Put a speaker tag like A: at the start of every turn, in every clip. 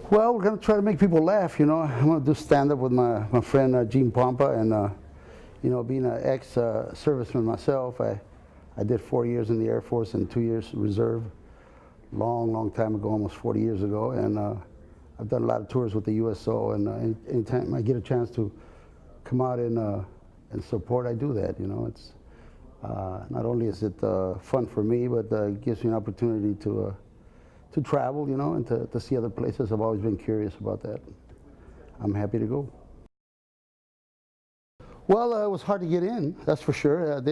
A: Well, we're going to try to make people laugh, you know. I'm going to do stand-up with my friend Gene Pompa, and, you know, being an ex-serviceman myself, I did 4 years in the Air Force and 2 years reserve, long time ago, almost 40 years ago, and I've done a lot of tours with the USO, and anytime I get a chance to come out and support, I do that, you know. It's not only is it fun for me, but it gives me an opportunity to travel, you know, and to see other places. I've always been curious about that. I'm happy to go. Well, it was hard to get in, that's for sure.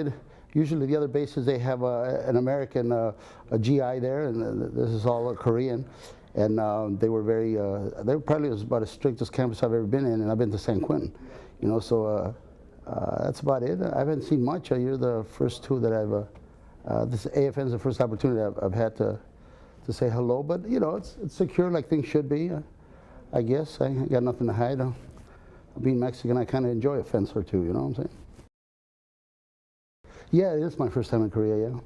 A: Usually the other bases, they have an American a GI there, and this is all Korean. And they were they were probably about as strict as campus I've ever been in, and I've been to San Quentin, you know, so that's about it. I haven't seen much. You're the first two that this AFN is the first opportunity I've had to say hello, but you know, it's secure like things should be. I guess I got nothing to hide. Being Mexican, I kind of enjoy a fence or two, you know what I'm saying? Yeah, it is my first time in Korea, yeah.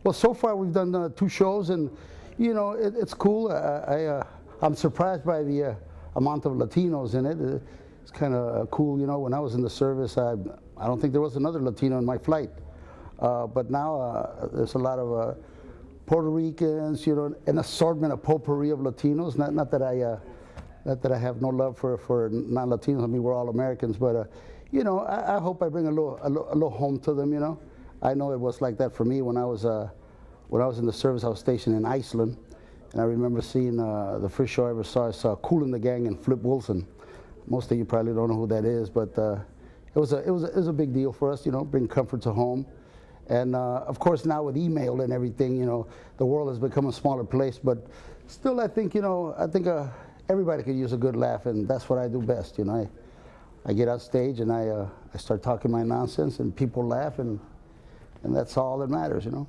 A: Well, so far we've done 2 shows, and you know, it's cool. I'm surprised by the amount of Latinos in it. It's kind of cool, you know. When I was in the service, I don't think there was another Latino in my flight, but now there's a lot of Puerto Ricans, you know, an assortment of potpourri of Latinos. Not that I have no love for non-Latinos. I mean, we're all Americans, but you know, I hope I bring a little home to them. You know, I know it was like that for me when I was in the service. I was stationed in Iceland, and I remember seeing the first show I ever saw. I saw Kool and the Gang and Flip Wilson. Most of you probably don't know who that is, but it was a big deal for us. You know, bring comfort to home. And of course, now with email and everything, you know, the world has become a smaller place. But still, I think, you know, everybody could use a good laugh, and that's what I do best. You know, I get on stage and I start talking my nonsense, and people laugh, and that's all that matters. You know.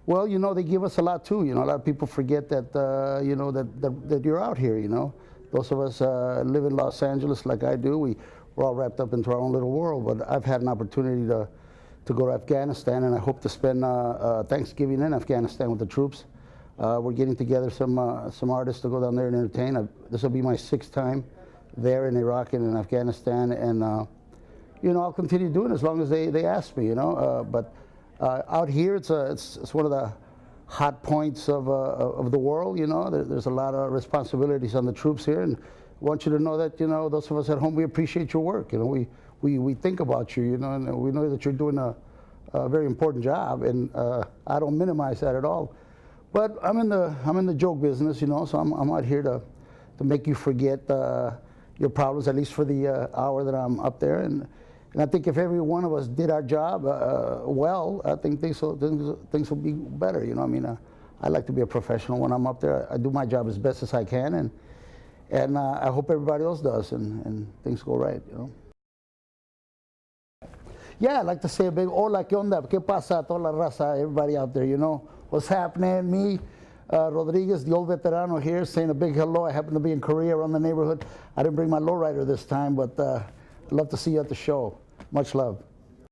A: Well, you know, they give us a lot too. You know, a lot of people forget that you know, that you're out here. You know, those of us live in Los Angeles like I do. We're all wrapped up into our own little world, but I've had an opportunity to go to Afghanistan, and I hope to spend Thanksgiving in Afghanistan with the troops. We're getting together some artists to go down there and entertain. This will be my 6th time there in Iraq and in Afghanistan, and you know, I'll continue doing it as long as they ask me, you know. But out here, it's one of the hot points of the world, you know. There's a lot of responsibilities on the troops here, and I want you to know that, you know, those of us at home, we appreciate your work. You know, we think about you, you know, and we know that you're doing a very important job, and I don't minimize that at all. But I'm in the joke business, you know, so I'm out here to make you forget your problems, at least for the hour that I'm up there. And I think if every one of us did our job well, I think things will be better. You know, I mean, I like to be a professional when I'm up there. I do my job as best as I can, and I hope everybody else does, and things go right, you know. Yeah, I'd like to say a big hola, ¿qué onda? ¿Qué pasa? Toda la raza, everybody out there, you know. What's happening? Me, Rodriguez, the old veterano here, saying a big hello. I happen to be in Korea around the neighborhood. I didn't bring my lowrider this time, but I'd love to see you at the show. Much love.